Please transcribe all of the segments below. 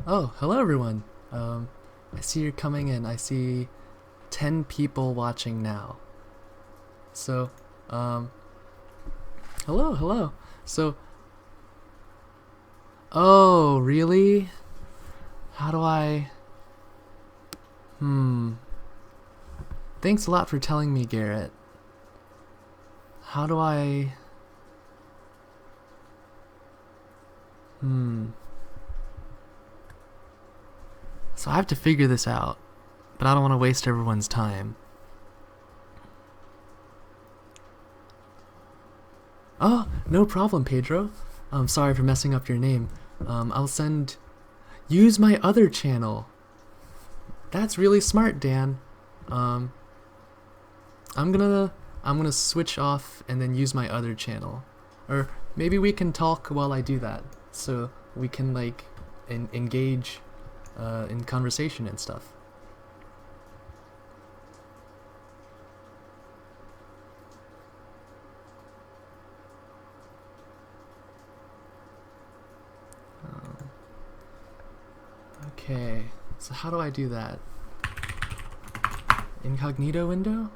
Oh, hello everyone. I see you're coming in. I see 10 people watching now. So, um, hello. So, oh, really? How do I... Hmm. Thanks a lot for telling me, Garrett. How do I... Hmm. So I have to figure this out, but I don't want to waste everyone's time. Oh, no problem, Pedro. I'm sorry for messing up your name. I'll send... Use my other channel. That's really smart, Dan. Um, I'm gonna switch off and then use my other channel. Or maybe we can talk while I do that, so we can like engage in conversation and stuff. Okay, so how do I do that? Incognito window?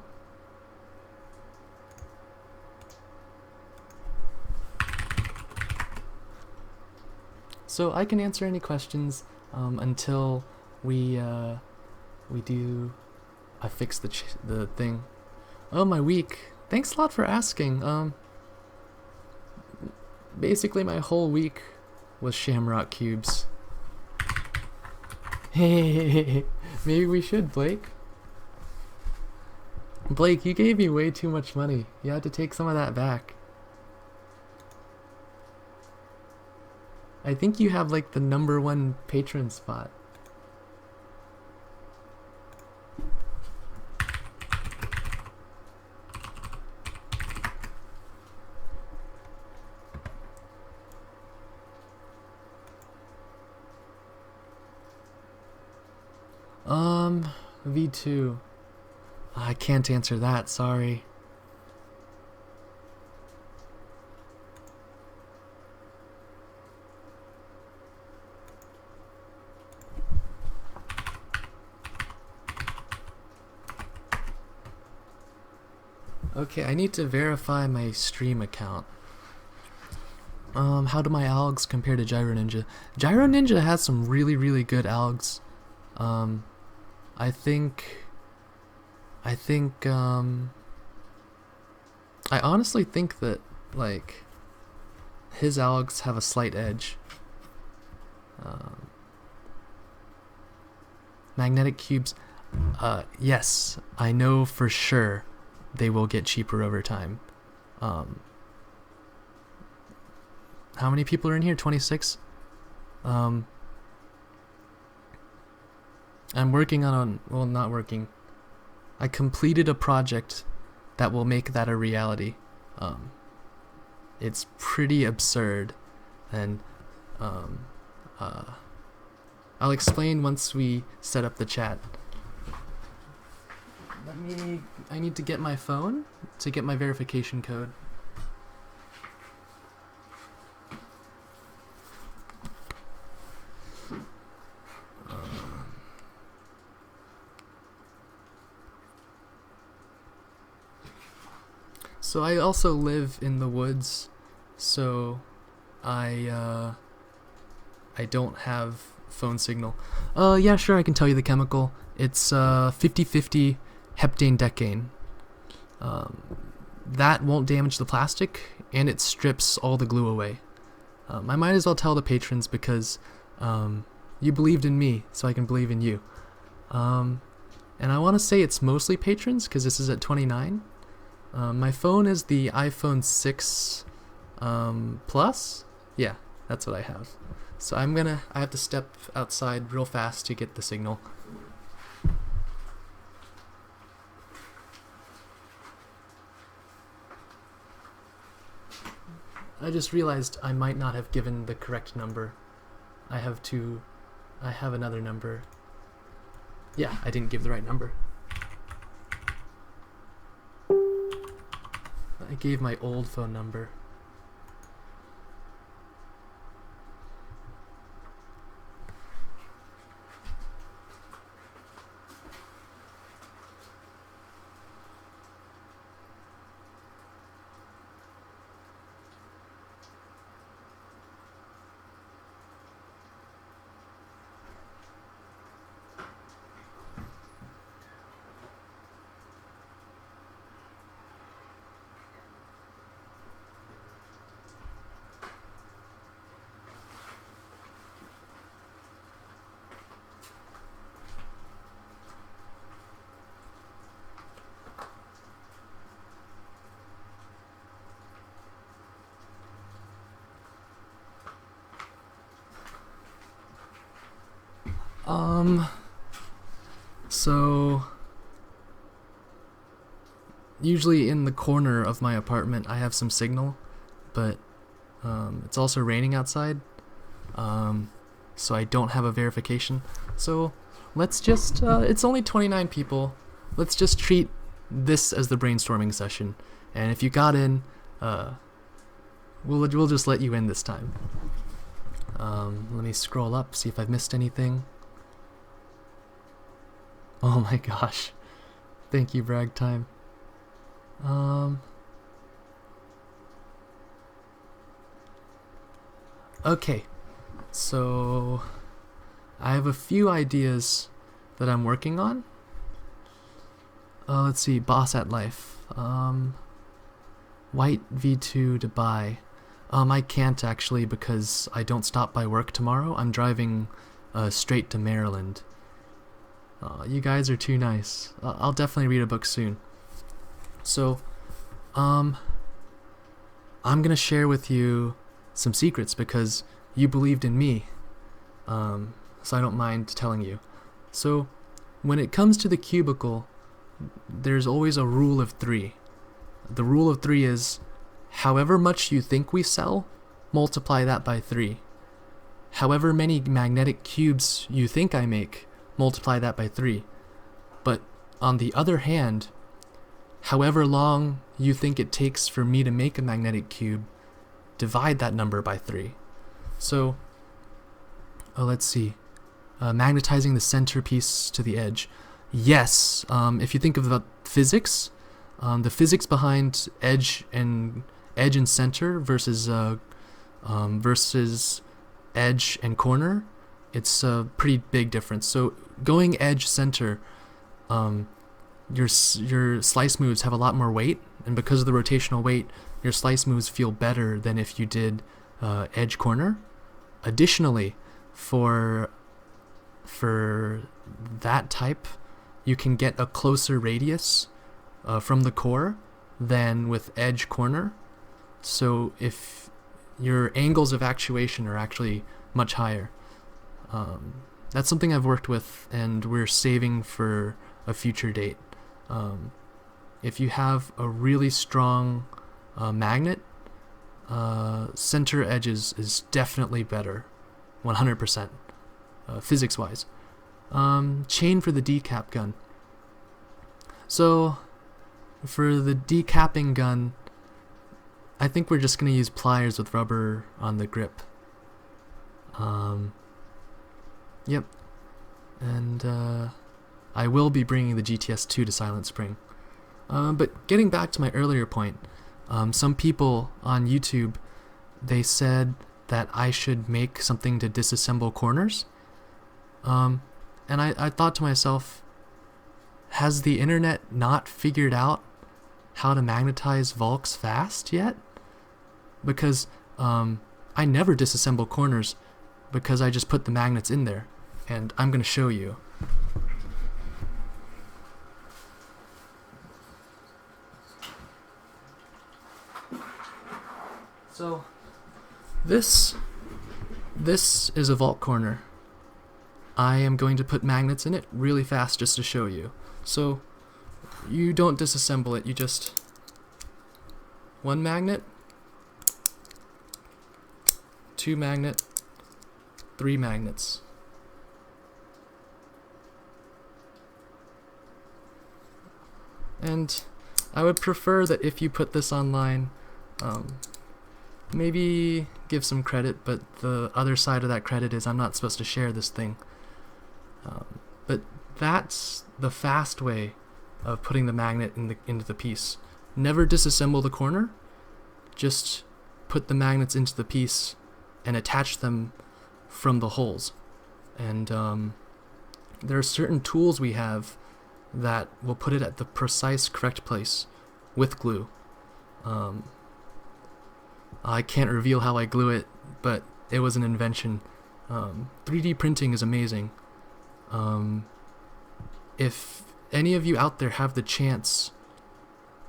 So I can answer any questions until we do. I fix the thing. Oh, my week. Thanks a lot for asking. Basically my whole week was Shamrock cubes. Hey, maybe we should, Blake. Blake, you gave me way too much money. You had to take some of that back. I think you have like the #1 patron spot. V2. I can't answer that, sorry. Okay, I need to verify my stream account. How do my algs compare to Gyro Ninja? Gyro Ninja has some really good algs. I think, I honestly think that, like, his algs have a slight edge. Magnetic cubes, yes, I know for sure they will get cheaper over time. How many people are in here? 26? I'm working on well, not working. I completed a project that will make that a reality. It's pretty absurd, and I'll explain once we set up the chat. I need to get my phone to get my verification code. So I also live in the woods, so I don't have phone signal. Yeah, sure, I can tell you the chemical. It's 50-50 heptane decane. That won't damage the plastic, and it strips all the glue away. I might as well tell the patrons because you believed in me, so I can believe in you. And I want to say it's mostly patrons because this is at 29. My phone is the iPhone 6 Plus. Yeah, that's what I have. So I have to step outside real fast to get the signal. I just realized I might not have given the correct number. I have another number. Yeah, I didn't give the right number. I gave my old phone number. So usually in the corner of my apartment I have some signal, but it's also raining outside, so I don't have a verification. So let's just, it's only 29 people. Let's just treat this as the brainstorming session. And if you got in, we'll just let you in this time. Let me scroll up, see if I've missed anything. Oh my gosh. Thank you, brag time. Okay, so I have a few ideas that I'm working on. Let's see, boss at life. White V2 to buy. I can't actually because I don't stop by work tomorrow. I'm driving straight to Maryland. You guys are too nice. I'll definitely read a book soon. So, I'm gonna share with you some secrets because you believed in me. So I don't mind telling you. So, when it comes to the cubicle, there's always a rule of 3. The rule of 3 is, however much you think we sell, multiply that by 3. However many magnetic cubes you think I make, multiply that by 3. But on the other hand, however long you think it takes for me to make a magnetic cube, divide that number by 3. So, let's see. Magnetizing the centerpiece to the edge. Yes, if you think of the physics, the physics behind edge and center versus edge and corner, it's a pretty big difference. So going edge center, your slice moves have a lot more weight, and because of the rotational weight, your slice moves feel better than if you did edge corner. Additionally, for that type, you can get a closer radius from the core than with edge corner. So if your angles of actuation are actually much higher. That's something I've worked with and we're saving for a future date. If you have a really strong magnet, center edges is definitely better, 100%, physics-wise. Chain for the decap gun. So, for the decapping gun, I think we're just going to use pliers with rubber on the grip. Yep. And I will be bringing the GTS-2 to Silent Spring. But getting back to my earlier point, some people on YouTube, they said that I should make something to disassemble corners. And I thought to myself, has the internet not figured out how to magnetize Volks fast yet? Because I never disassemble corners because I just put the magnets in there. And I'm going to show you. So, this is a vault corner. I am going to put magnets in it really fast just to show you. So, you don't disassemble it, you just... one magnet, 2 magnet, 3 magnets. And I would prefer that if you put this online, maybe give some credit, but the other side of that credit is I'm not supposed to share this thing. But that's the fast way of putting the magnet into the piece. Never disassemble the corner, just put the magnets into the piece and attach them from the holes. And there are certain tools we have that will put it at the precise correct place with glue. I can't reveal how I glue it, but it was an invention. 3D printing is amazing. If any of you out there have the chance...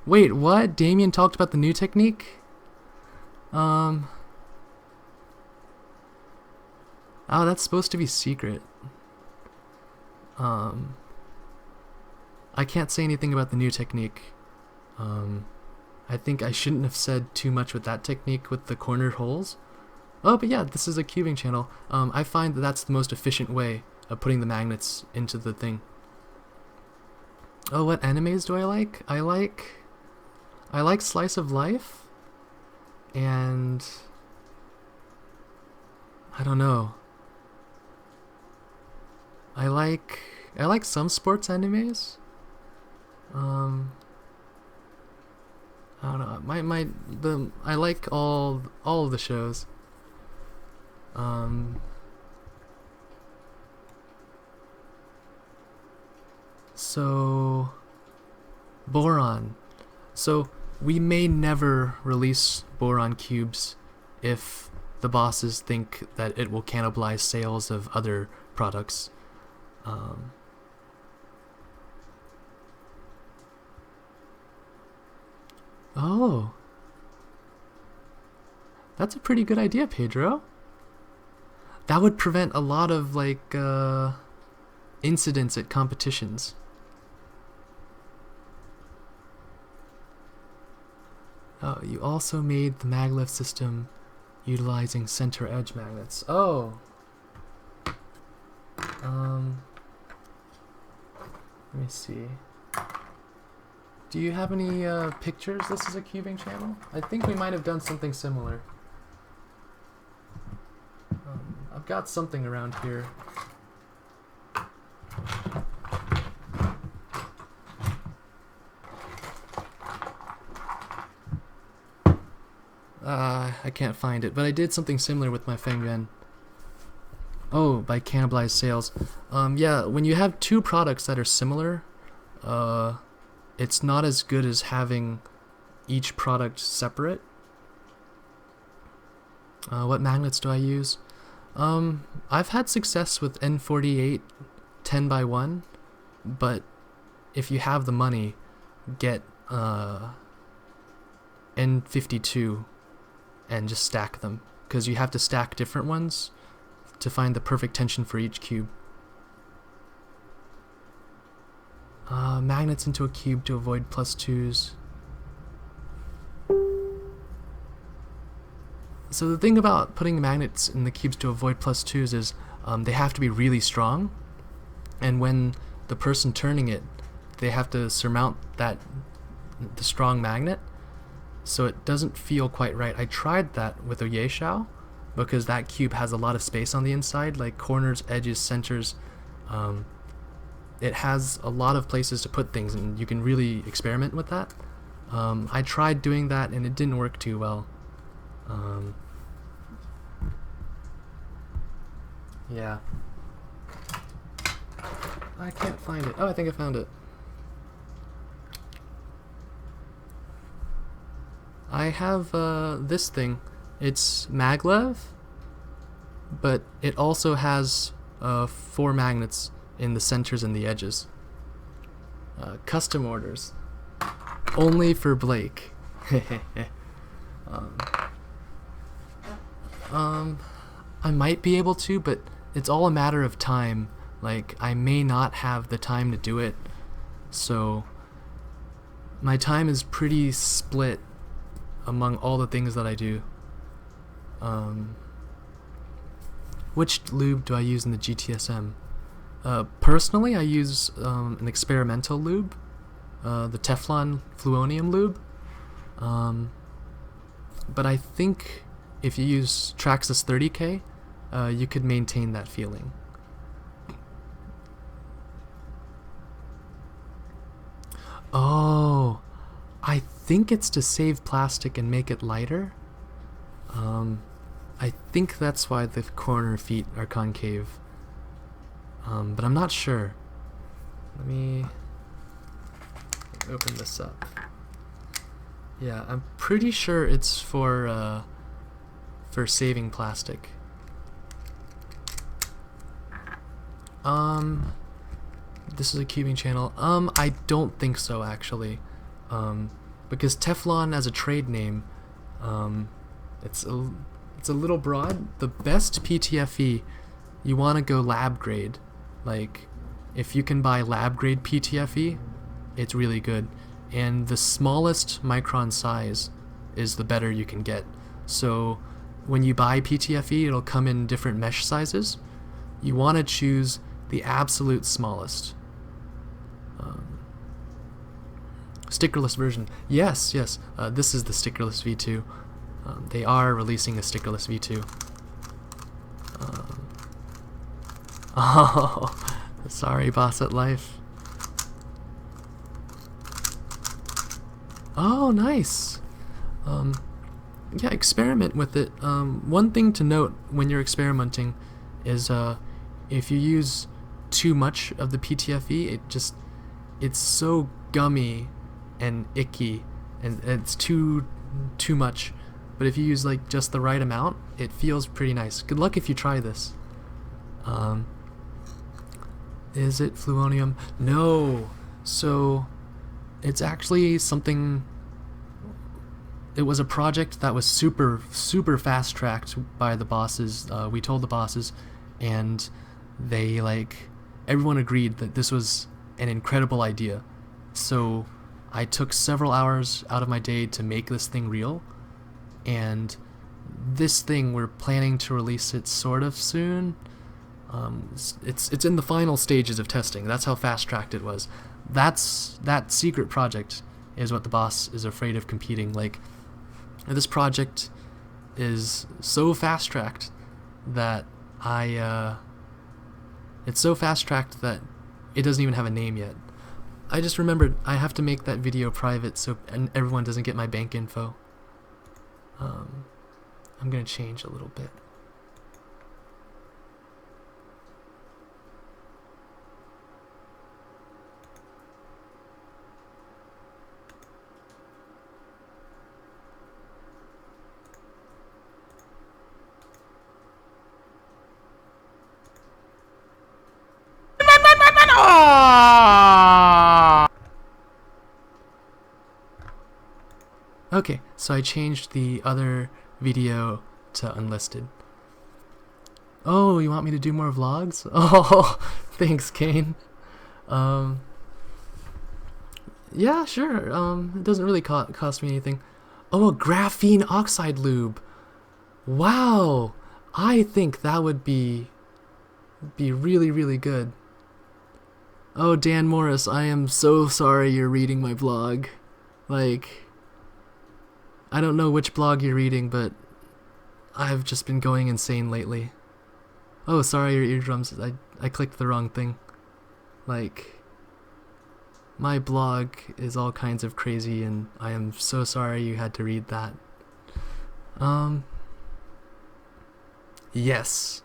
Wait, what? Damien talked about the new technique? Oh, that's supposed to be secret. I can't say anything about the new technique. I think I shouldn't have said too much with that technique with the cornered holes. Oh, but yeah, this is a cubing channel. I find that that's the most efficient way of putting the magnets into the thing. Oh, what animes do I like? I like Slice of Life, and I don't know. I like some sports animes. I don't know. I like all of the shows. So boron. So we may never release boron cubes if the bosses think that it will cannibalize sales of other products. Oh, that's a pretty good idea, Pedro. That would prevent a lot of incidents at competitions. Oh, you also made the maglev system utilizing center edge magnets. Oh. Let me see. Do you have any pictures? This is a cubing channel. I think we might have done something similar. I've got something around here. I can't find it, but I did something similar with my Fengren. Oh, by cannibalized sales. Yeah, when you have two products that are similar, it's not as good as having each product separate. What magnets do I use? I've had success with N48 10x1, but if you have the money, get N52 and just stack them, because you have to stack different ones to find the perfect tension for each cube. Magnets into a cube to avoid +2s. So the thing about putting magnets in the cubes to avoid +2s is they have to be really strong, and when the person turning it, they have to surmount the strong magnet, so it doesn't feel quite right. I tried that with a Yeishao, because that cube has a lot of space on the inside, like corners, edges, centers. It has a lot of places to put things, and you can really experiment with that. I tried doing that, and it didn't work too well. Yeah. I can't find it. Oh, I think I found it. I have this thing. It's maglev, but it also has 4 magnets in the centers and the edges. Custom orders. Only for Blake. I might be able to, but it's all a matter of time. Like, I may not have the time to do it, so my time is pretty split among all the things that I do. Which lube do I use in the GTSM? Personally, I use an experimental lube, the Teflon Fluonium lube. But I think if you use Traxxas 30K, you could maintain that feeling. Oh, I think it's to save plastic and make it lighter. I think that's why the corner feet are concave. But I'm not sure. Let me open this up. Yeah, I'm pretty sure it's for saving plastic. This is a cubing channel. I don't think so, actually. Because Teflon as a trade name, it's a little broad. The best PTFE, you want to go lab grade. Like, if you can buy lab grade PTFE, it's really good. And the smallest micron size is the better you can get. So when you buy PTFE, it'll come in different mesh sizes. You want to choose the absolute smallest. Stickerless version. Yes. This is the stickerless V2. They are releasing a stickerless V2. Oh, sorry, boss at life. Oh, nice. Yeah, experiment with it. One thing to note when you're experimenting is if you use too much of the PTFE, it's so gummy and icky, and it's too much. But if you use like just the right amount, it feels pretty nice. Good luck if you try this. Is it fluonium? No. So it's actually something. It was a project that was super fast tracked by the bosses. We told the bosses, and they everyone agreed that this was an incredible idea. So I took several hours out of my day to make this thing real, and this thing, we're planning to release it sort of soon. It's in the final stages of testing. That's how fast tracked it was. That secret project is what the boss is afraid of competing. This project is so fast tracked that it's so fast tracked that it doesn't even have a name yet. I just remembered I have to make that video private so everyone doesn't get my bank info. I'm gonna change a little bit. Okay, so I changed the other video to unlisted. Oh, you want me to do more vlogs? Oh, thanks, Kane. Yeah, sure. It doesn't really cost me anything. Oh, a graphene oxide lube. Wow, I think that would be really, really good. Oh, Dan Morris, I am so sorry you're reading my blog. I don't know which blog you're reading, but I've just been going insane lately. Oh, sorry, your eardrums. I clicked the wrong thing. My blog is all kinds of crazy, and I am so sorry you had to read that. Yes,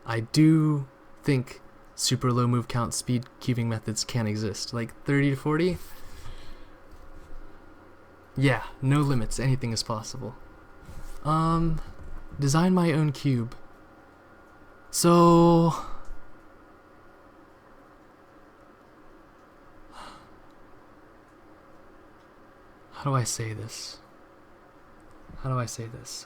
I do think super low move count speed cubing methods can exist. 30 to 40? Yeah, no limits, anything is possible. Design my own cube. So how do I say this? How do I say this?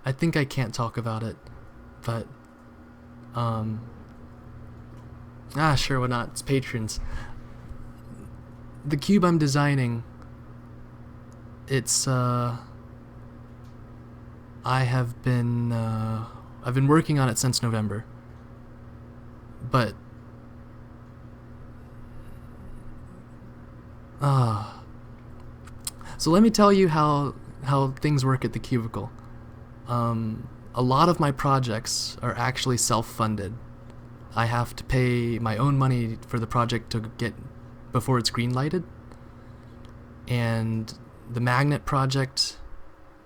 I think I can't talk about it, but sure, why not? It's patrons. The cube I'm designing, it's I've been working on it since November, but so let me tell you how things work at the cubicle. A lot of my projects are actually self-funded. I have to pay my own money for the project to get before it's green-lighted. And the magnet project,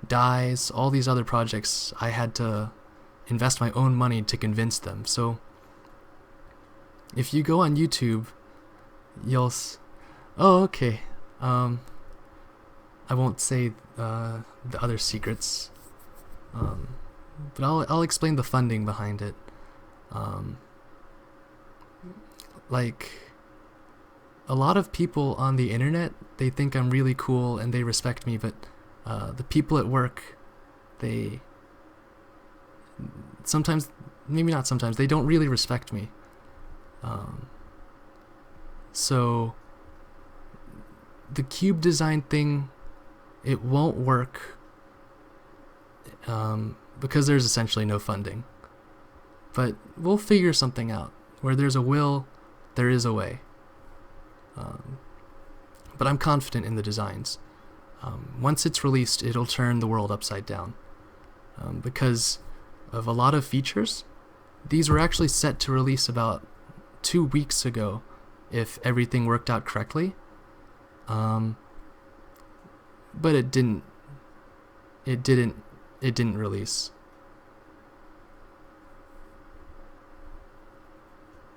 dyes, all these other projects, I had to invest my own money to convince them. So if you go on YouTube, you'll oh, okay. I won't say the other secrets. But I'll explain the funding behind it. a lot of people on the internet, they think I'm really cool and they respect me, but the people at work, they sometimes, maybe not sometimes, they don't really respect me. So the cube design thing, it won't work because there's essentially no funding. But we'll figure something out. Where there's a will, there is a way. But I'm confident in the designs. Once it's released, it'll turn the world upside down. Because of a lot of features, these were actually set to release about 2 weeks ago if everything worked out correctly. But it didn't release.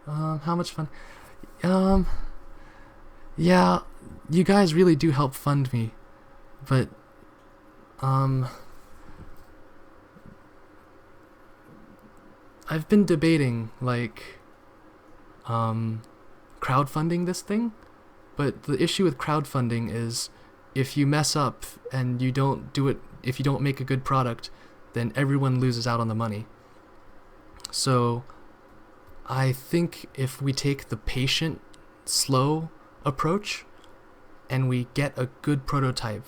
How much fun? Yeah, you guys really do help fund me, but I've been debating like crowdfunding this thing, but the issue with crowdfunding is if you mess up and you don't do it, if you don't make a good product, then everyone loses out on the money. So I think if we take the patient, slow approach and we get a good prototype,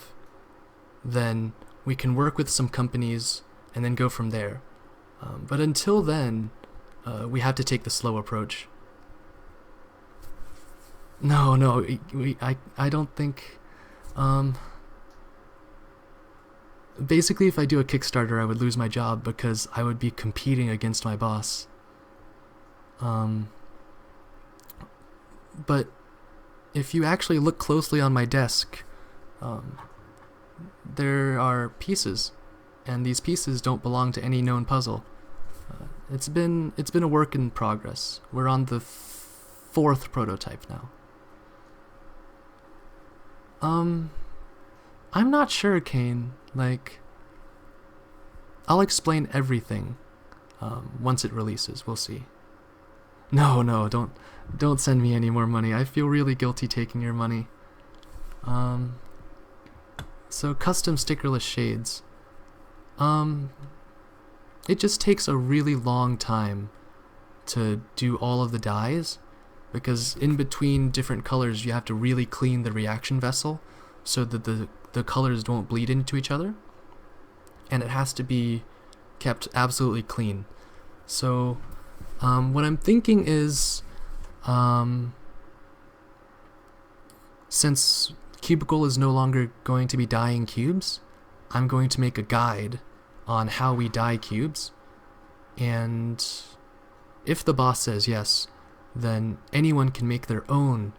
then we can work with some companies and then go from there. But until then, we have to take the slow approach. No, I don't think... basically, if I do a Kickstarter, I would lose my job because I would be competing against my boss. But if you actually look closely on my desk, there are pieces, and these pieces don't belong to any known puzzle. It's been a work in progress. We're on the 4th prototype now. I'm not sure, Kane. Like, I'll explain everything once it releases. We'll see. No, don't send me any more money. I feel really guilty taking your money. So custom stickerless shades. It just takes a really long time to do all of the dyes, because in between different colors you have to really clean the reaction vessel so that the colors don't bleed into each other, and it has to be kept absolutely clean. So what I'm thinking is, since Cubicle is no longer going to be dyeing cubes, I'm going to make a guide on how we dye cubes, and if the boss says yes, then anyone can make their own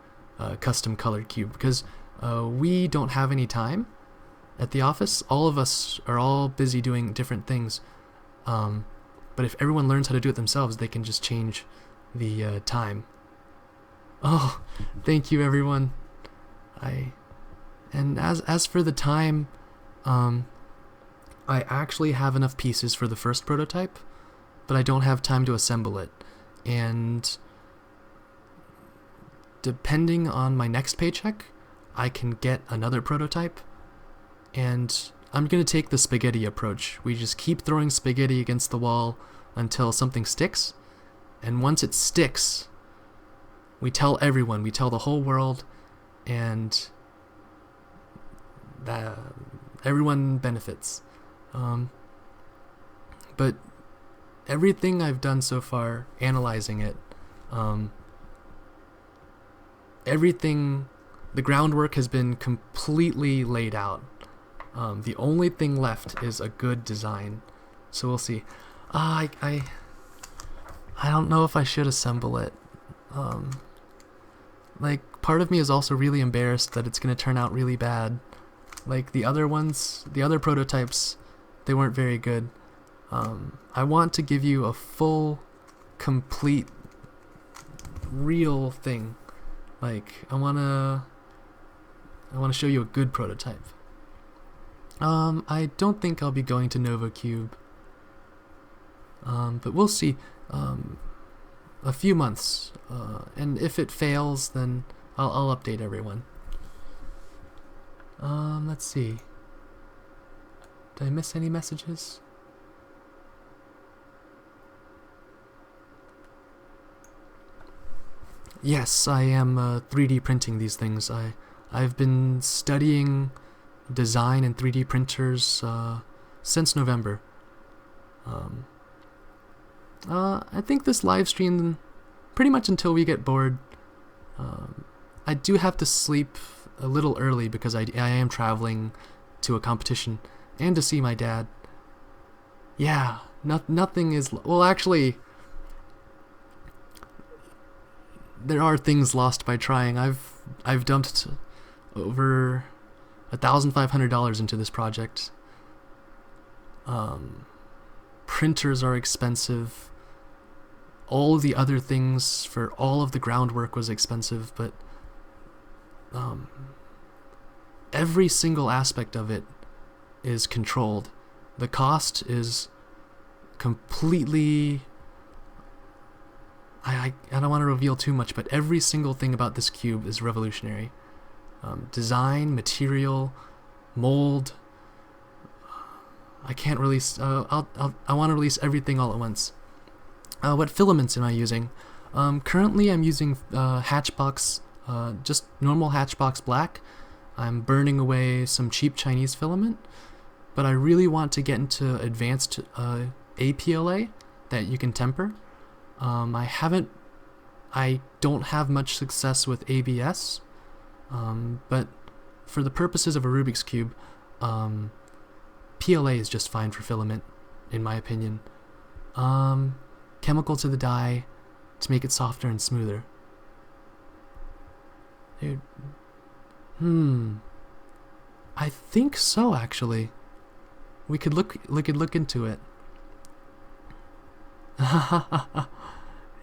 custom colored cube, because we don't have any time at the office. All of us are all busy doing different things, but if everyone learns how to do it themselves, they can just change the time. Oh, thank you, everyone. And as for the time, I actually have enough pieces for the first prototype, but I don't have time to assemble it. And depending on my next paycheck, I can get another prototype. And I'm going to take the spaghetti approach. We just keep throwing spaghetti against the wall until something sticks. And once it sticks, we tell everyone, we tell the whole world, and everyone benefits. But everything I've done so far, analyzing it, the groundwork has been completely laid out. The only thing left is a good design. So we'll see. I don't know if I should assemble it. Like, part of me is also really embarrassed that it's going to turn out really bad. Like, the other prototypes, they weren't very good. I want to give you a full, complete, real thing. Like, I want to show you a good prototype. I don't think I'll be going to NovaCube. But we'll see. A few months. And if it fails, then I'll update everyone. Let's see. Did I miss any messages? Yes, I am 3D printing these things. I've been studying design and 3D printers since November. I think this live stream, pretty much until we get bored. I do have to sleep a little early because I am traveling to a competition and to see my dad. Yeah, nothing is... Well, actually, there are things lost by trying. I've dumped over $1,500 into this project. Printers are expensive. All of the other things for all of the groundwork was expensive, but every single aspect of it is controlled. The cost is completely... I don't want to reveal too much, but every single thing about this cube is revolutionary. Design, material, mold. I can't release... I want to release everything all at once. What filaments am I using? Currently I'm using Hatchbox, just normal Hatchbox black. I'm burning away some cheap Chinese filament, but I really want to get into advanced APLA that you can temper. I don't have much success with ABS, but for the purposes of a Rubik's Cube, PLA is just fine for filament, in my opinion. Chemical to the die to make it softer and smoother. Dude. I think so, actually. We could look into it.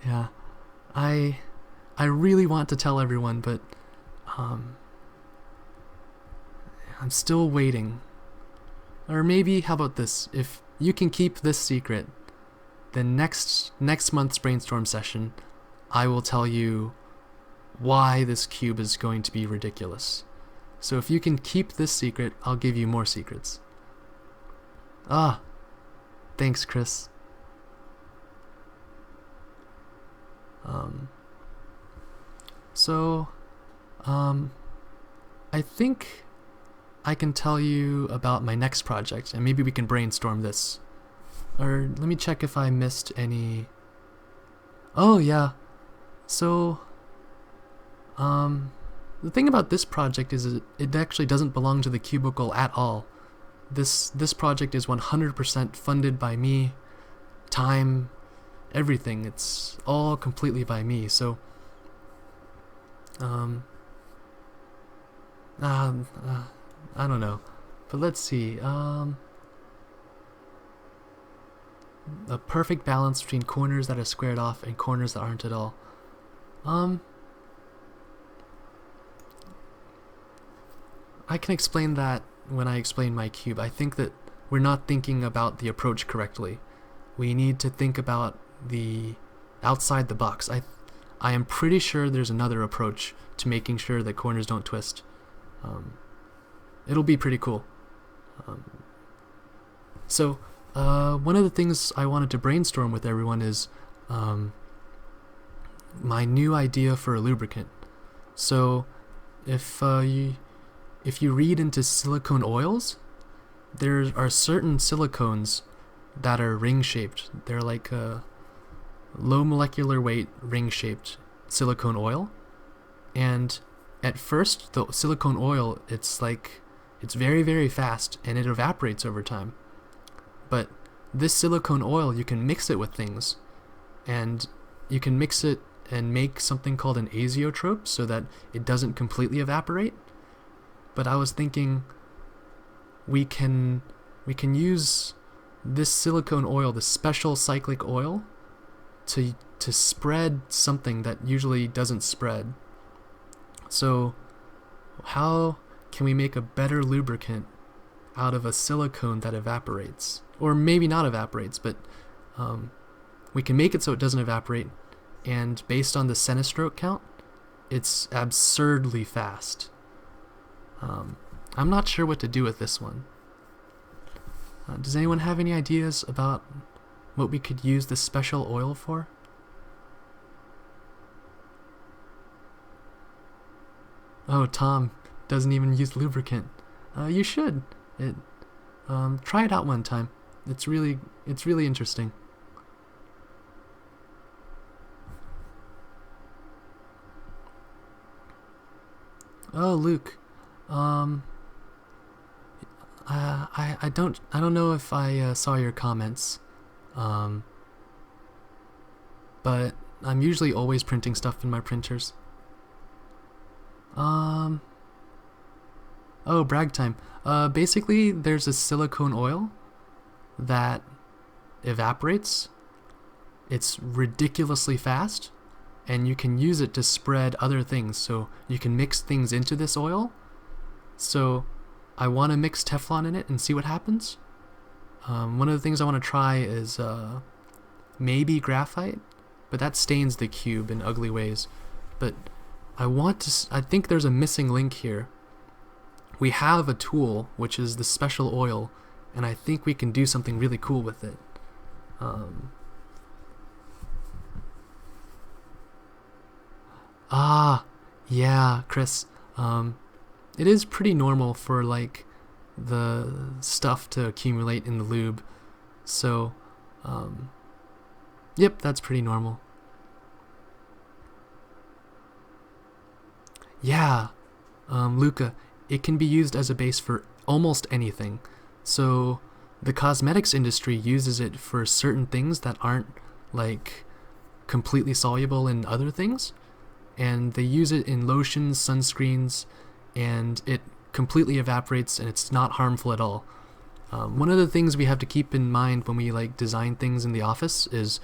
Yeah. I really want to tell everyone, but I'm still waiting. Or maybe, how about this? If you can keep this secret, then next month's brainstorm session, I will tell you why this cube is going to be ridiculous. So if you can keep this secret, I'll give you more secrets. Thanks, Chris. I think I can tell you about my next project, and maybe we can brainstorm this. Or let me check if I missed any... Oh, yeah. So, the thing about this project is it actually doesn't belong to the cubicle at all. This project is 100% funded by me, time, everything. It's all completely by me. So, I don't know, but let's see. A perfect balance between corners that are squared off and corners that aren't at all. I can explain that when I explain my cube. I think that we're not thinking about the approach correctly. We need to think about the outside the box. I am pretty sure there's another approach to making sure that corners don't twist. It'll be pretty cool. So one of the things I wanted to brainstorm with everyone is my new idea for a lubricant. So if you read into silicone oils, there are certain silicones that are ring-shaped. They're like a low molecular weight ring-shaped silicone oil. And at first, the silicone oil, it's very, very fast and it evaporates over time. But this silicone oil, you can mix it with things, and you can mix it and make something called an azeotrope so that it doesn't completely evaporate. But I was thinking we can use this silicone oil, this special cyclic oil, to spread something that usually doesn't spread. So how can we make a better lubricant out of a silicone that evaporates? Or maybe not evaporates, but we can make it so it doesn't evaporate, and based on the centistroke count, it's absurdly fast. I'm not sure what to do with this one. Does anyone have any ideas about what we could use this special oil for? Oh, Tom doesn't even use lubricant. You should. Try it out one time. It's really interesting. Oh, Luke. I don't know if I saw your comments. But I'm usually always printing stuff in my printers. Oh, brag time. Basically, there's a silicone oil that evaporates. It's ridiculously fast, and you can use it to spread other things. So you can mix things into this oil. So I want to mix Teflon in it and see what happens. One of the things I want to try is maybe graphite, but that stains the cube in ugly ways. But I think there's a missing link here. We have a tool, which is the special oil, and I think we can do something really cool with it. Yeah, Chris. It is pretty normal for like the stuff to accumulate in the lube. So, yep, that's pretty normal. Yeah, Luca, it can be used as a base for almost anything. So the cosmetics industry uses it for certain things that aren't like completely soluble in other things, and they use it in lotions, sunscreens, and it completely evaporates and it's not harmful at all. One of the things we have to keep in mind when we like design things in the office is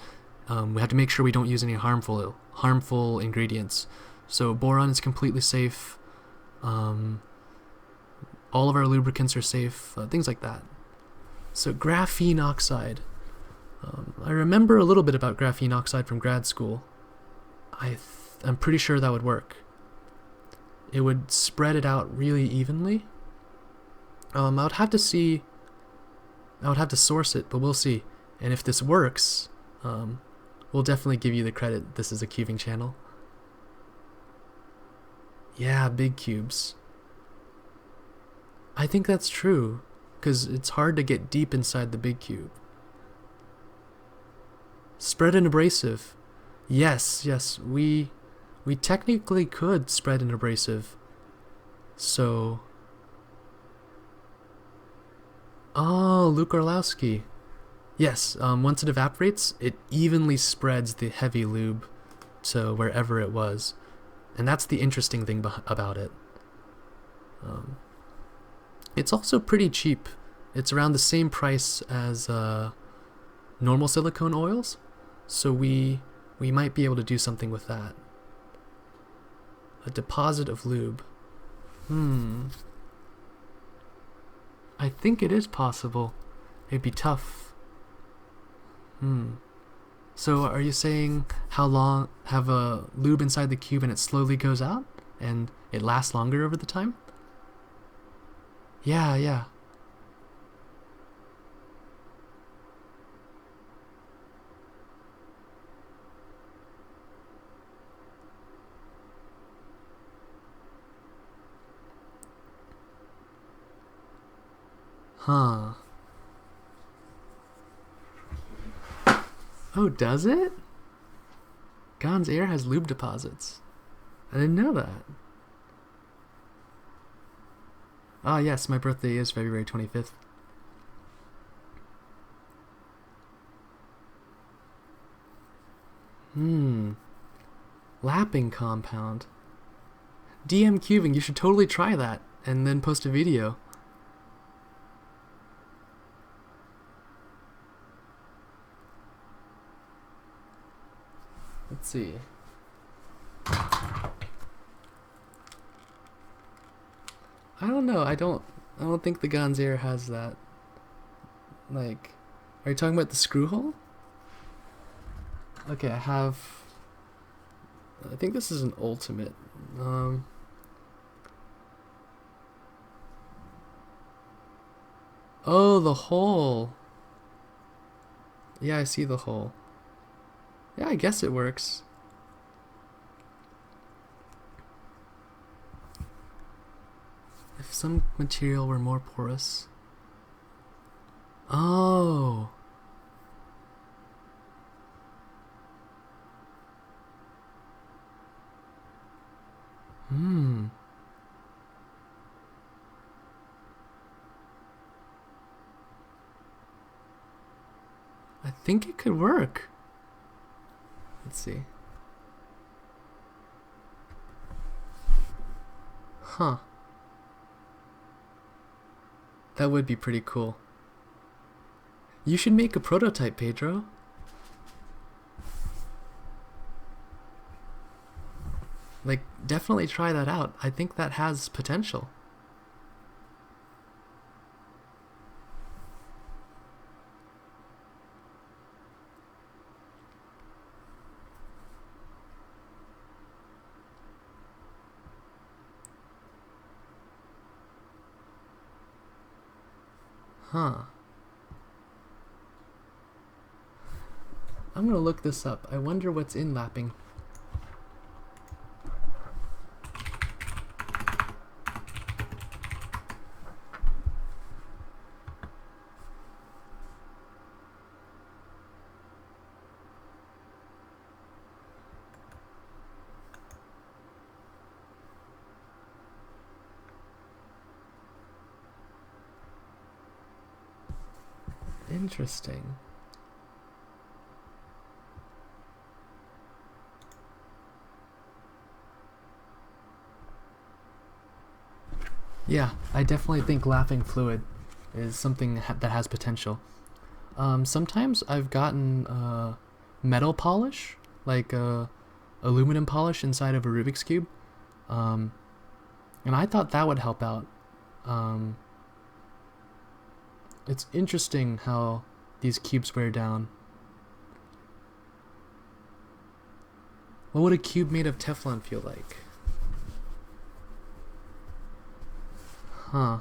we have to make sure we don't use any harmful ingredients. So boron is completely safe. All of our lubricants are safe, things like that. So graphene oxide. I remember a little bit about graphene oxide from grad school. I'm pretty sure that would work. It would spread it out really evenly. I would have to see. I would have to source it, but we'll see. And if this works, we'll definitely give you the credit. This is a cubing channel. Yeah, big cubes. I think that's true, because it's hard to get deep inside the big cube. Spread an abrasive. Yes, we technically could spread an abrasive. So... Oh, Luke Orlowski. Yes, once it evaporates, it evenly spreads the heavy lube to wherever it was. And that's the interesting thing about it. It's also pretty cheap. It's around the same price as normal silicone oils, so we might be able to do something with that. A deposit of lube. I think it is possible. It'd be tough. So are you saying how long have a lube inside the cube and it slowly goes out and it lasts longer over the time? Yeah. Huh. Oh, does it? Gon's Air has lube deposits. I didn't know that. Ah, yes, my birthday is February 25th. Lapping compound. DM cubing, you should totally try that and then post a video. Let's see. I don't know. I don't think the Gon's Air has that. Like, are you talking about the screw hole? Okay, I have I think this is an ultimate. Oh, the hole. Yeah, I see the hole. Yeah, I guess it works. If some material were more porous. Oh. Hmm. I think it could work. Let's see. Huh. That would be pretty cool. You should make a prototype, Pedro. Like, definitely try that out. I think that has potential. Huh. I'm gonna look this up. I wonder what's in lapping. Interesting. Yeah, I definitely think lapping fluid is something that has potential. Sometimes I've gotten metal polish, like aluminum polish inside of a Rubik's Cube, and I thought that would help out. Um, it's interesting how these cubes wear down. What would a cube made of Teflon feel like? Huh.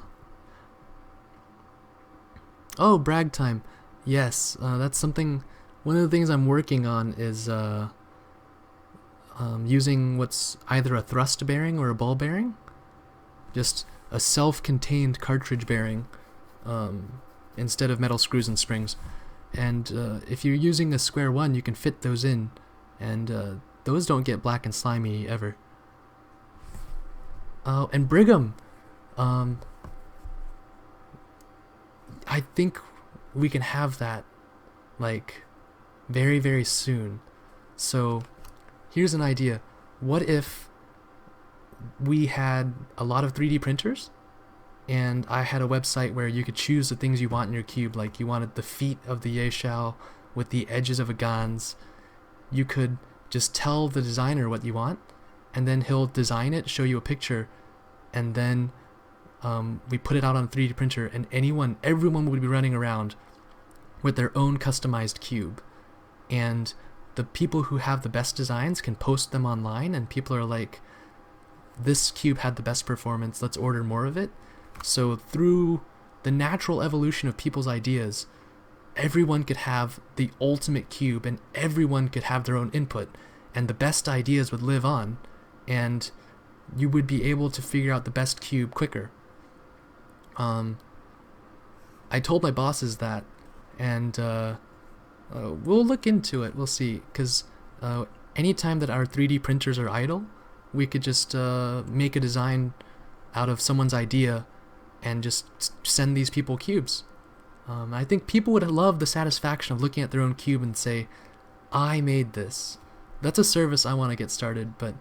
Oh, brag time. Yes, that's something. One of the things I'm working on is using what's either a thrust bearing or a ball bearing. Just a self-contained cartridge bearing instead of metal screws and springs. And if you're using a square one, you can fit those in, and those don't get black and slimy ever. Oh, and Brigham. I think we can have that, like, very, very soon. So, here's an idea. What if we had a lot of 3D printers, and I had a website where you could choose the things you want in your cube, like you wanted the feet of the Yeshao with the edges of a Gans. You could just tell the designer what you want, and then he'll design it, show you a picture, and then we put it out on a 3D printer, and everyone would be running around with their own customized cube. And the people who have the best designs can post them online, and people are like, this cube had the best performance, let's order more of it. So through the natural evolution of people's ideas, everyone could have the ultimate cube, and everyone could have their own input, and the best ideas would live on, and you would be able to figure out the best cube quicker. I told my bosses that, and we'll look into it. We'll see, because anytime that our 3D printers are idle, we could just make a design out of someone's idea and just send these people cubes. I think people would love the satisfaction of looking at their own cube and say, I made this. That's a service I want to get started, but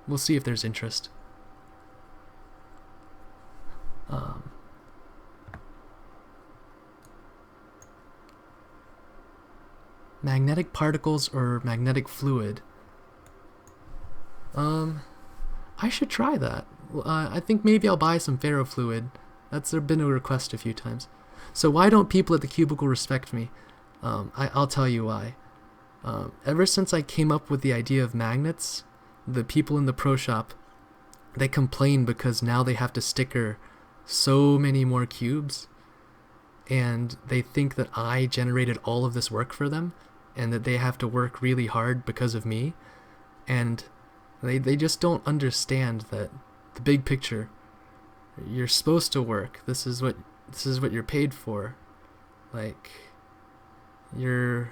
we'll see if there's interest. Magnetic particles or magnetic fluid. I should try that. I think maybe I'll buy some ferrofluid. That's been a request a few times. So why don't people at the cubicle respect me? I'll tell you why. Ever since I came up with the idea of magnets, the people in the pro shop, they complain because now they have to sticker so many more cubes, and they think that I generated all of this work for them, and that they have to work really hard because of me, and they just don't understand that the big picture. You're supposed to work. This is what you're paid for. Like, I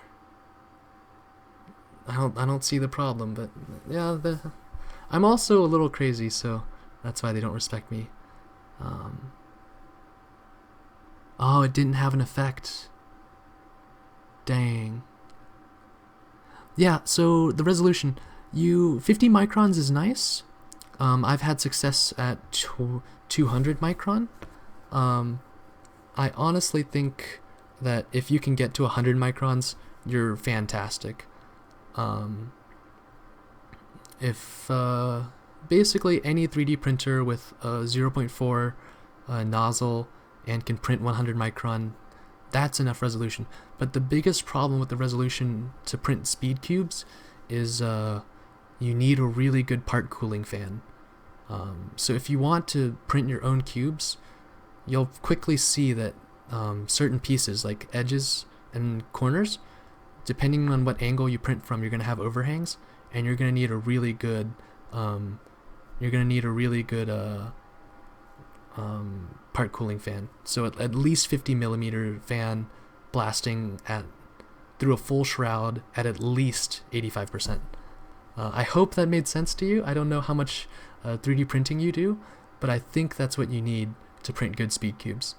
don't see the problem, but yeah, I'm also a little crazy, so that's why they don't respect me. Oh, it didn't have an effect. Dang. Yeah, so the resolution, 50 microns is nice. I've had success at 200 micron. I honestly think that if you can get to 100 microns, you're fantastic. If basically any 3D printer with a 0.4 nozzle and can print 100 micron, that's enough resolution. But the biggest problem with the resolution to print speed cubes is you need a really good part cooling fan. So if you want to print your own cubes, you'll quickly see that certain pieces, like edges and corners, depending on what angle you print from, you're going to have overhangs, and you're going to need a really good part cooling fan. So at least 50 millimeter fan blasting through a full shroud at least 85%. I hope that made sense to you. I don't know how much 3D printing you do, but I think that's what you need to print good speed cubes.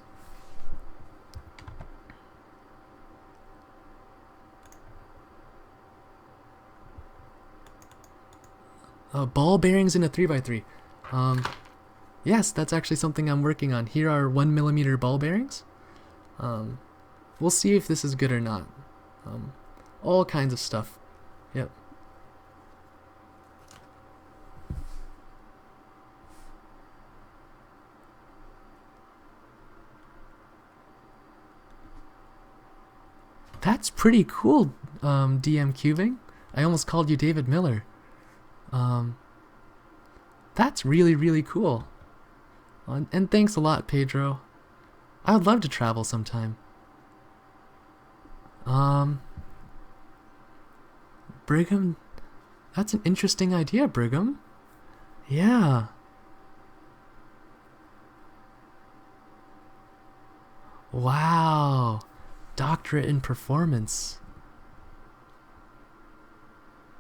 Ball bearings in a 3x3. Yes, that's actually something I'm working on. Here are 1 millimeter ball bearings. We'll see if this is good or not. All kinds of stuff. Yep. That's pretty cool, DM Cubing. I almost called you David Miller. That's really, really cool. And thanks a lot, Pedro. I would love to travel sometime. Brigham, that's an interesting idea, Brigham. Yeah. Wow. Doctorate in performance.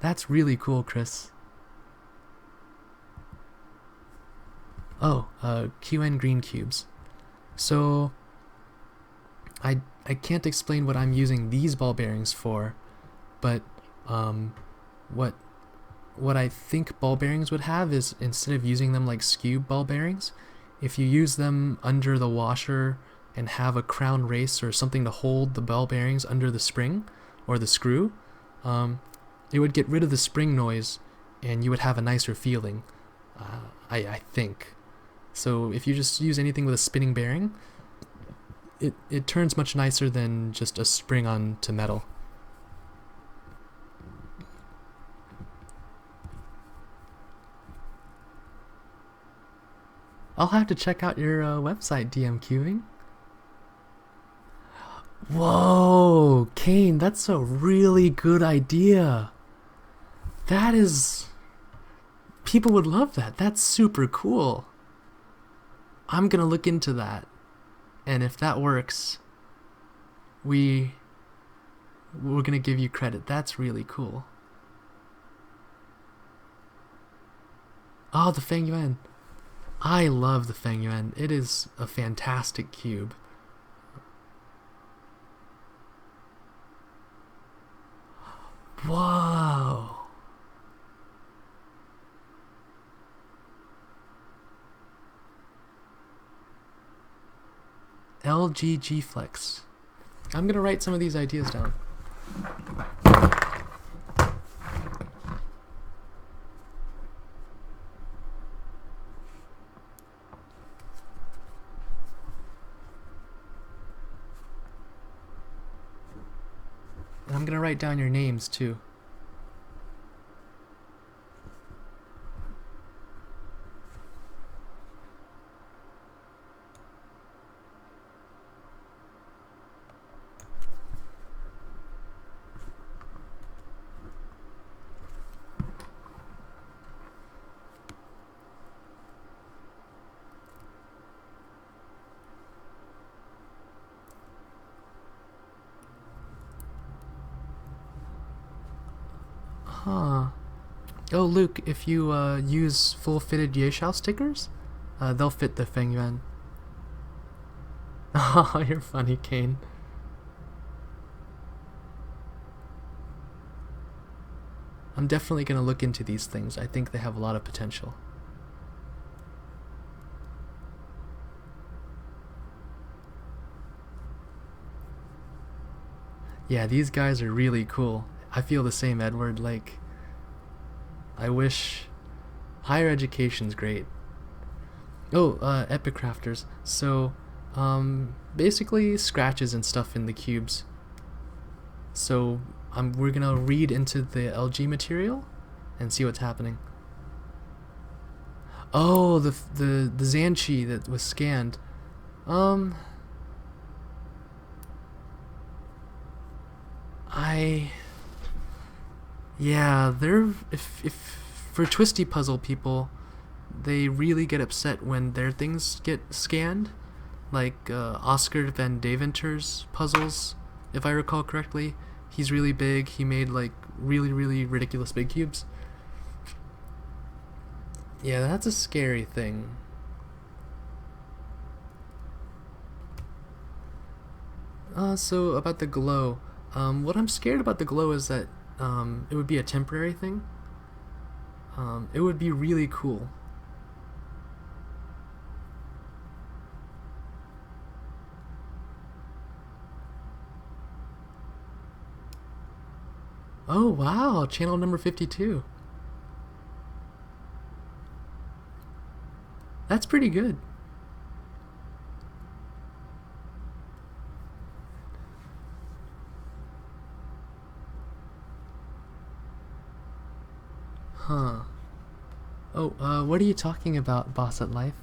That's really cool, Chris. Oh, QN green cubes. So, I can't explain what I'm using these ball bearings for, but what I think ball bearings would have is, instead of using them like skew ball bearings, if you use them under the washer and have a crown race or something to hold the ball bearings under the spring or the screw, it would get rid of the spring noise and you would have a nicer feeling, I think. So if you just use anything with a spinning bearing, it turns much nicer than just a spring onto metal. I'll have to check out your website, DM Cubing. Whoa, Kane, that's a really good idea. That is... People would love that. That's super cool. I'm gonna look into that. And if that works, we're gonna give you credit. That's really cool. Oh, the Feng Yuan. I love the Feng Yuan. It is a fantastic cube. Whoa. LGG Flex. I'm gonna write some of these ideas down. And I'm gonna write down your names too. Huh. Oh, Luke, if you use full-fitted Yeshao stickers, they'll fit the Feng Yuan. Oh, you're funny, Kane. I'm definitely gonna look into these things. I think they have a lot of potential. Yeah, these guys are really cool. I feel the same, Edward. Like, I wish higher education's great. Oh, Epic Crafters. So, basically scratches and stuff in the cubes. So, we're gonna read into the LG material and see what's happening. Oh, the Zanchi that was scanned. Yeah, if for twisty puzzle people, they really get upset when their things get scanned, like Oscar van Deventer's puzzles, if I recall correctly. He's really big. He made like really ridiculous big cubes. Yeah, that's a scary thing. So about the glow. What I'm scared about the glow is that it would be a temporary thing. It would be really cool. Oh wow, channel number 52. That's pretty good. Huh. Oh, what are you talking about, Boss at Life?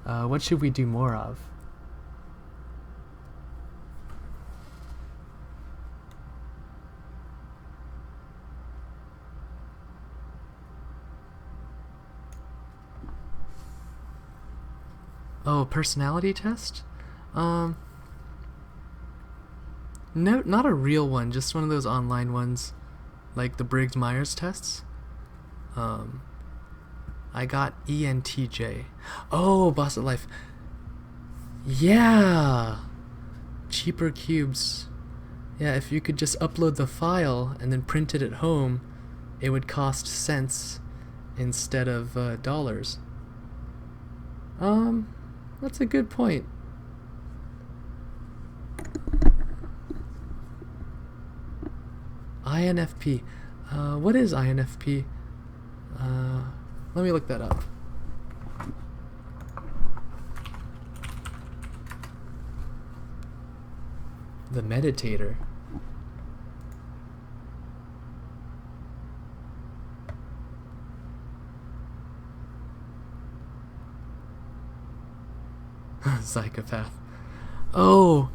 What should we do more of? Oh, personality test? No, not a real one, just one of those online ones, like the Briggs-Myers tests. I got ENTJ. Oh, Boss at Life. Yeah! Cheaper cubes. Yeah, if you could just upload the file and then print it at home, it would cost cents instead of dollars. That's a good point. INFP. What is INFP? Let me look that up. The Meditator. Psychopath. Oh,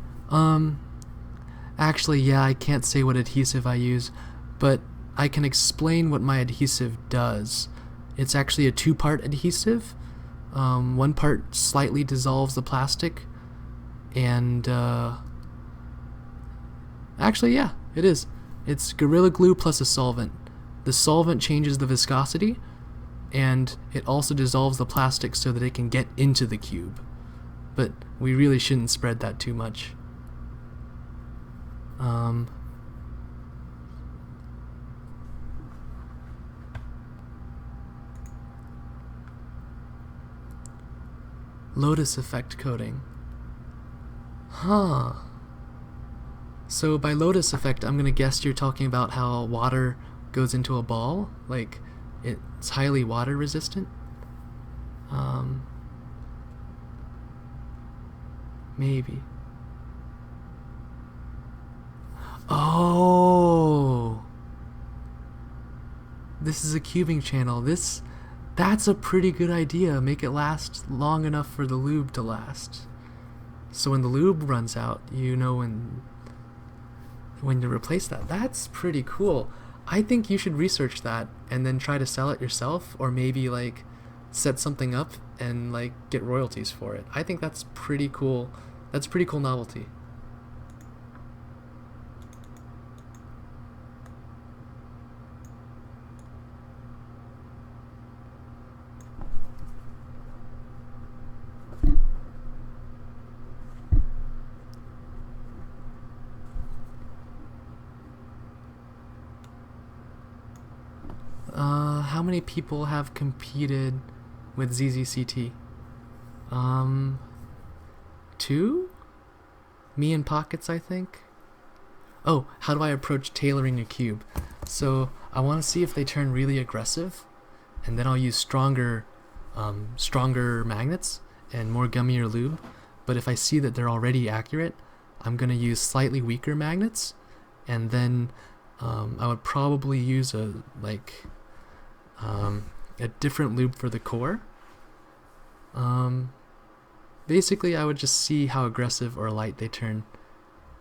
actually, yeah, I can't say what adhesive I use, but I can explain what my adhesive does. It's actually a two-part adhesive. One part slightly dissolves the plastic, and actually, yeah, it is. It's Gorilla Glue plus a solvent. The solvent changes the viscosity, and it also dissolves the plastic so that it can get into the cube. But we really shouldn't spread that too much. Lotus effect coating. Huh. So by lotus effect, I'm gonna guess you're talking about how water goes into a ball? Like, it's highly water resistant? Maybe. Oh, this is a cubing channel. That's a pretty good idea. Make it last long enough for the lube to last. So when the lube runs out, you know when to replace that. That's pretty cool. I think you should research that and then try to sell it yourself, or maybe like set something up and like get royalties for it. I think that's pretty cool. That's a pretty cool novelty. How many people have competed with ZZCT? 2? Me and Pockets, I think. Oh, how do I approach tailoring a cube? So I want to see if they turn really aggressive, and then I'll use stronger magnets and more gummier lube. But if I see that they're already accurate, I'm gonna use slightly weaker magnets, and then I would probably use a different lube for the core. Basically, I would just see how aggressive or light they turn,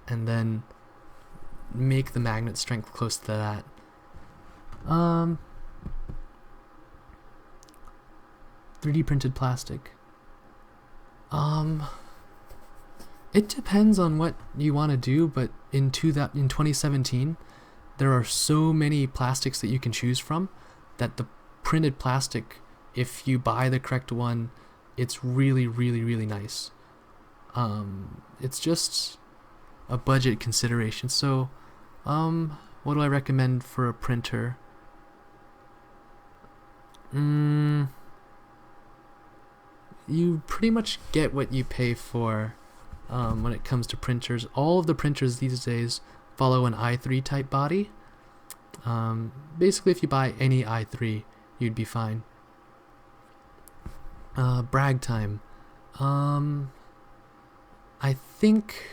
and then make the magnet strength close to that. 3D printed plastic. It depends on what you want to do, but in 2017, there are so many plastics that you can choose from that the printed plastic, if you buy the correct one, it's really, really, really nice. It's just a budget consideration. So, what do I recommend for a printer? You pretty much get what you pay for when it comes to printers. All of the printers these days follow an i3 type body. Basically, if you buy any i3, you'd be fine. Brag time. I think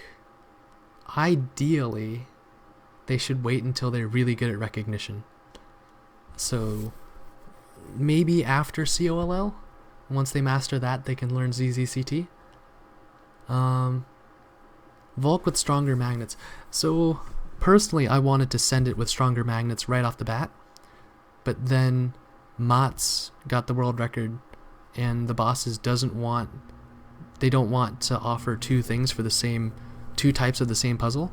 ideally they should wait until they're really good at recognition. So maybe after COLL, once they master that, they can learn ZZCT. Volk with stronger magnets. So personally, I wanted to send it with stronger magnets right off the bat, but then Mats got the world record, and the bosses don't want to offer two things for two types of the same puzzle.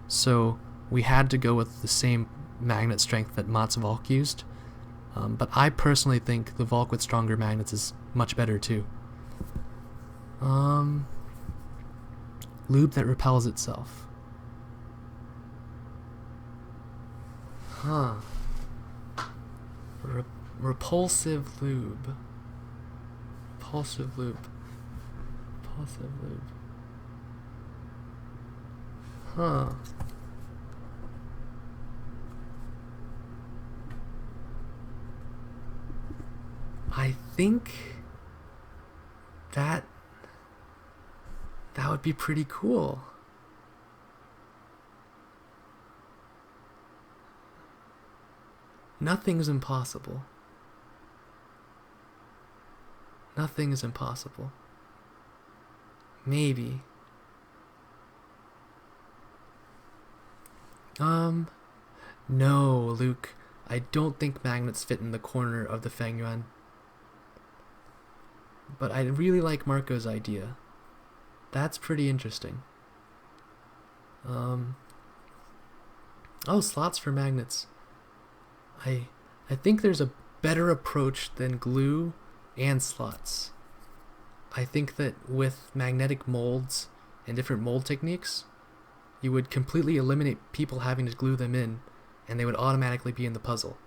So we had to go with the same magnet strength that Mats Volk used. But I personally think the Volk with stronger magnets is much better too. Lube that repels itself. Repulsive lube. Repulsive lube. Repulsive lube. I think that would be pretty cool. Nothing's impossible. Nothing is impossible. Maybe. No, Luke. I don't think magnets fit in the corner of the Fengyuan. But I really like Marco's idea. That's pretty interesting. Oh, slots for magnets. I think there's a better approach than glue and slots. I think that with magnetic molds and different mold techniques, you would completely eliminate people having to glue them in, and they would automatically be in the puzzle.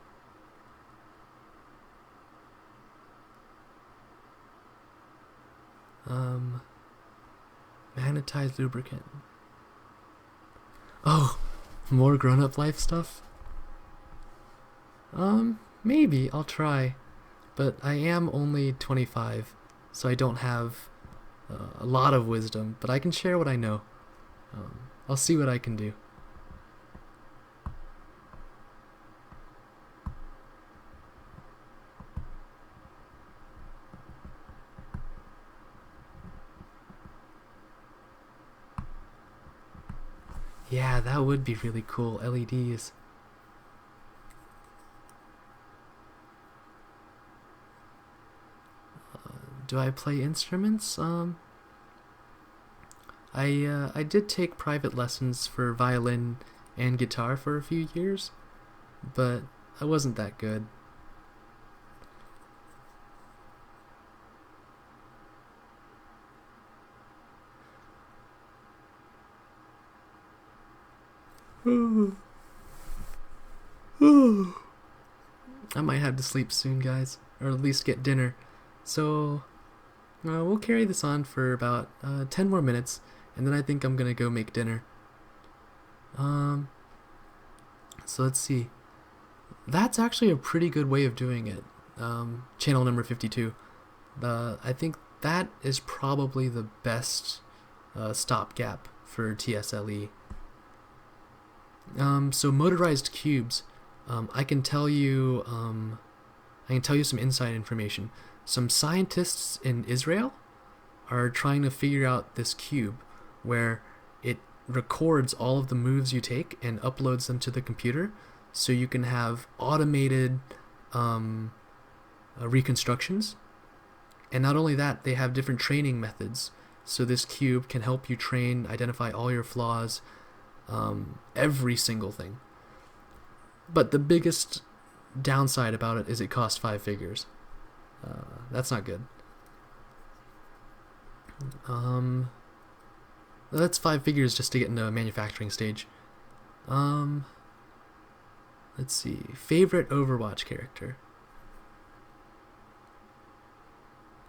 Magnetized lubricant. Oh, more grown-up life stuff? Maybe, I'll try. But I am only 25, so I don't have a lot of wisdom, but I can share what I know. I'll see what I can do. Yeah, that would be really cool. LEDs. Do I play instruments? I did take private lessons for violin and guitar for a few years, but I wasn't that good. I might have to sleep soon, guys, or at least get dinner. So we'll carry this on for about 10 more minutes, and then I think I'm gonna go make dinner. Um, so let's see. That's actually a pretty good way of doing it. Channel number 52. I think that is probably the best stopgap for TSLE. So motorized cubes. I can tell you. I can tell you some inside information. Some scientists in Israel are trying to figure out this cube where it records all of the moves you take and uploads them to the computer, so you can have automated reconstructions. And not only that, they have different training methods. So this cube can help you train, identify all your flaws, every single thing. But the biggest downside about it is it costs 5 figures. That's not good. That's 5 figures just to get into a manufacturing stage. Let's see. Favorite Overwatch character?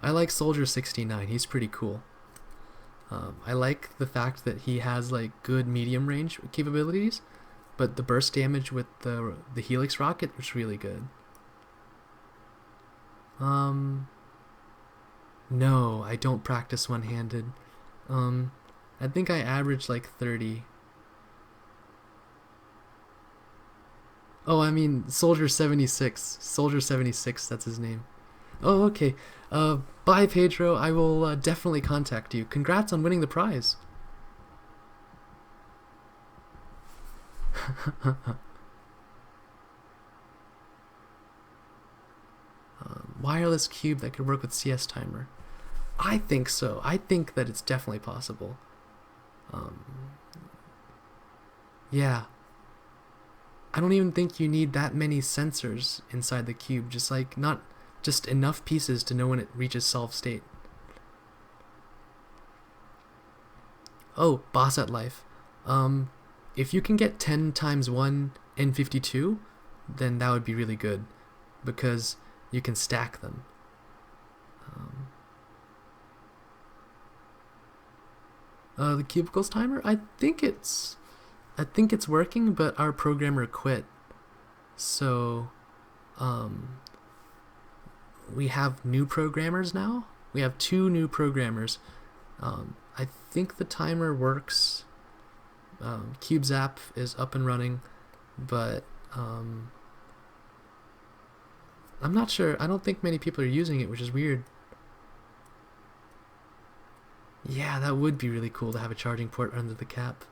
I like Soldier 69. He's pretty cool. I like the fact that he has like good medium range capabilities, but the burst damage with the Helix rocket was really good. No, I don't practice one-handed. I think I average like 30. Oh, I mean Soldier 76. Soldier 76, that's his name. Oh, okay. Bye, Pedro. I will definitely contact you. Congrats on winning the prize. Wireless cube that could work with CS timer. I think so. I think that it's definitely possible. Yeah. I don't even think you need that many sensors inside the cube. Not just enough pieces to know when it reaches solved state. Oh, boss at life. If you can get 10 times 1 N52, then that would be really good, because you can stack them. The cubicles timer, I think it's working, but our programmer quit. So we have new programmers now. We have 2 new programmers. I think the timer works. CubeZap is up and running, but I'm not sure. I don't think many people are using it, which is weird. Yeah, that would be really cool to have a charging port under the cap.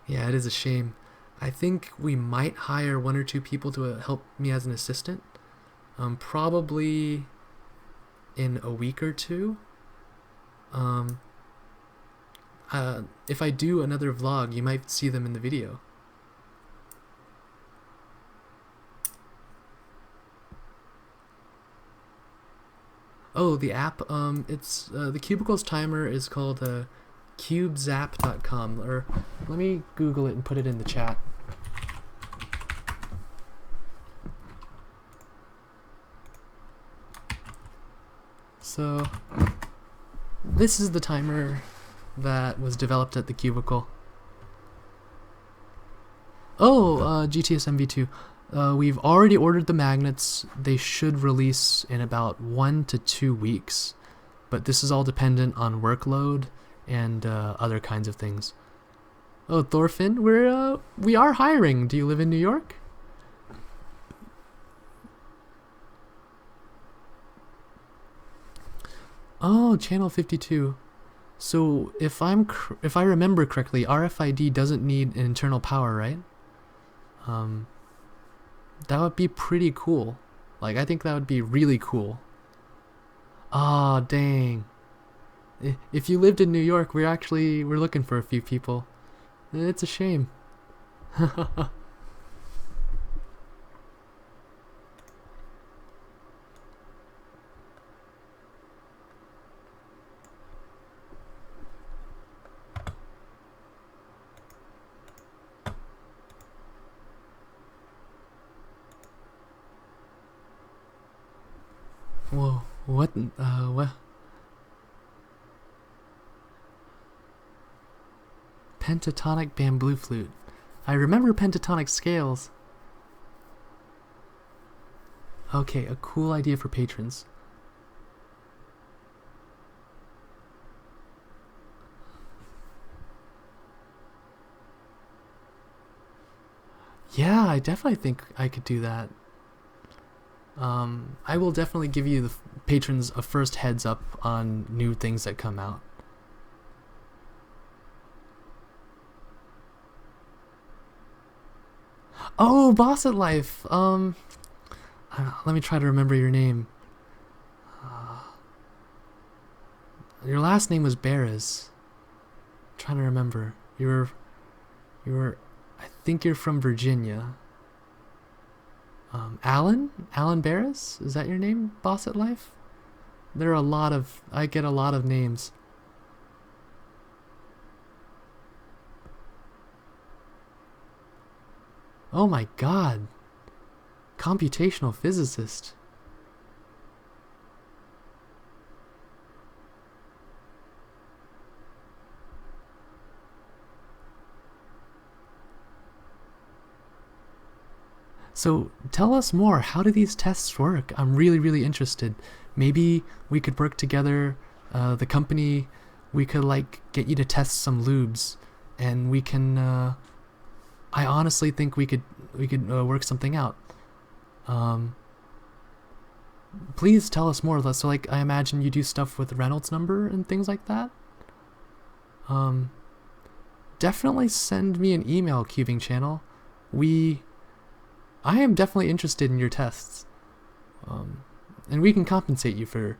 Yeah, it is a shame. I think we might hire 1 or 2 people to help me as an assistant. Probably in a week or 2. If I do another vlog, you might see them in the video. Oh, the app. It's the Cubicles timer is called cubezap.com. Or let me Google it and put it in the chat. So this is the timer that was developed at the Cubicle. Oh, GTS MV2. We've already ordered the magnets. They should release in about 1 to 2 weeks, but this is all dependent on workload and other kinds of things. Oh, Thorfinn, we are hiring. Do you live in New York? Oh, channel 52. So if I remember correctly, RFID doesn't need an internal power, right? Um, that would be pretty cool. Like, I think that would be really cool. Ah, dang. If you lived in New York, we're looking for a few people. It's a shame. Whoa, what? Pentatonic bamboo flute. I remember pentatonic scales. Okay, a cool idea for patrons. Yeah, I definitely think I could do that. I will definitely give you the patrons a first heads up on new things that come out. Oh, Boss at Life. Let me try to remember your name. Your last name was Barris. I'm trying to remember. You were. I think you're from Virginia. Alan Barris? Is that your name? Boss at Life? There are a lot of. I get a lot of names. Oh my god. Computational physicist. So tell us more. How do these tests work? I'm really, really interested. Maybe we could work together. The company, we could like get you to test some lubes, and we can. I honestly think we could work something out. Um, Please tell us more. So like I imagine you do stuff with Reynolds number and things like that. Um, Definitely send me an email, Cubing Channel. I am definitely interested in your tests. And we can compensate you for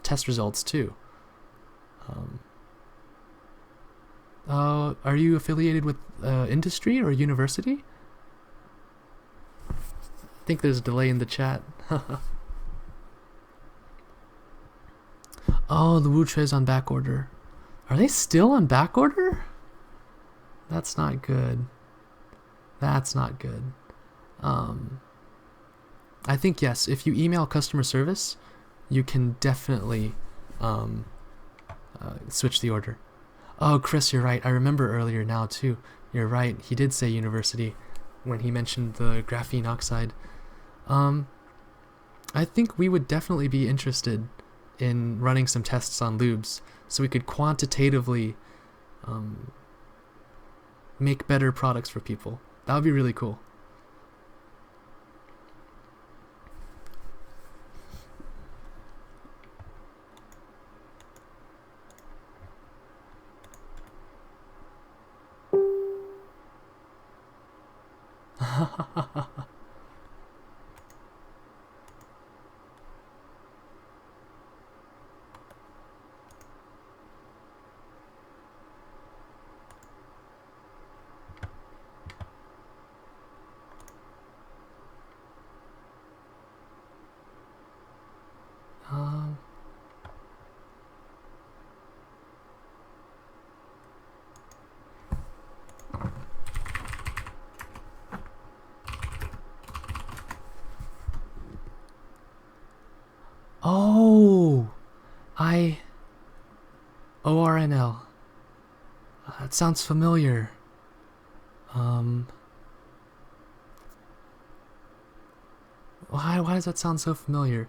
test results too. Are you affiliated with industry or university? I think there's a delay in the chat. Oh, the Wu Tre's on back order. Are they still on back order? That's not good. That's not good. I think yes, if you email customer service, you can definitely switch the order. Oh, Chris, you're right. I remember earlier now too. You're right. He did say university when he mentioned the graphene oxide. I think we would definitely be interested in running some tests on lubes so we could quantitatively make better products for people. That would be really cool. Um, oh, ORNL. That sounds familiar. Why does that sound so familiar?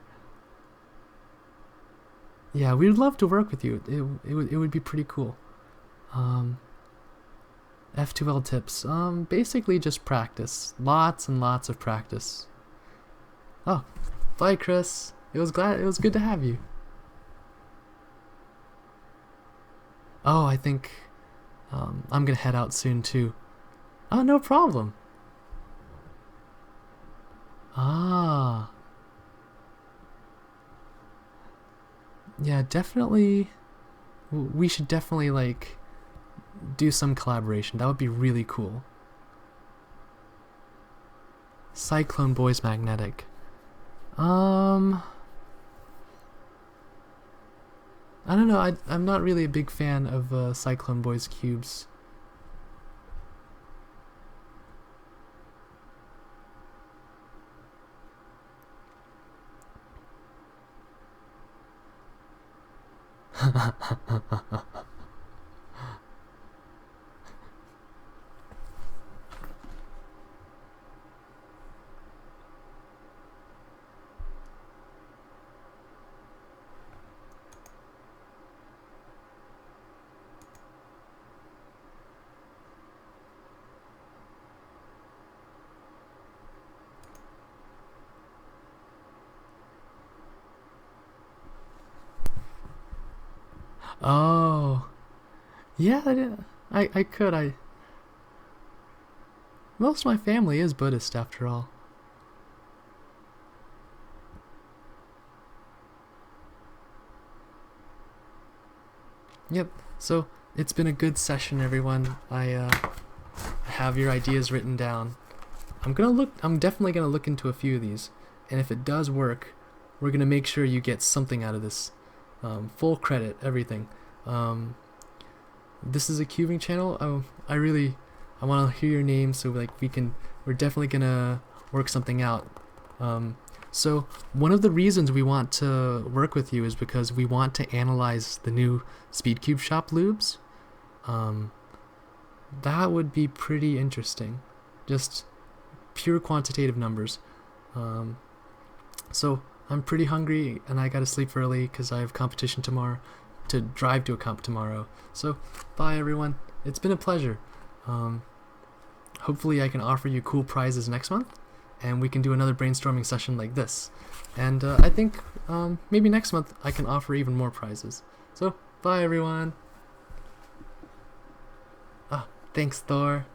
Yeah, we'd love to work with you. It would be pretty cool. F2L tips. Basically just practice. Lots and lots of practice. Oh, bye, Chris. It was good to have you. Oh, I think I'm gonna head out soon too. Oh, no problem. Ah, yeah, definitely. We should definitely like do some collaboration. That would be really cool. Cyclone Boys Magnetic. Um, I don't know. I'm not really a big fan of Cyclone Boys cubes. Oh, yeah. I could. I Most of my family is Buddhist after all. Yep. So it's been a good session, everyone. I have your ideas written down. I'm definitely gonna look into a few of these, and if it does work, we're gonna make sure you get something out of this. Full credit, everything. Um, this is a cubing channel. I want to hear your name so like we're definitely gonna work something out. Um, so one of the reasons we want to work with you is because we want to analyze the new Speedcube Shop lubes. Um, that would be pretty interesting. Just pure quantitative numbers. Um, so I'm pretty hungry and I gotta sleep early because I have competition tomorrow, to drive to a comp tomorrow. So bye everyone. It's been a pleasure. Um, Hopefully I can offer you cool prizes next month and we can do another brainstorming session like this. And I think maybe next month I can offer even more prizes. So bye everyone. Ah, thanks Thor.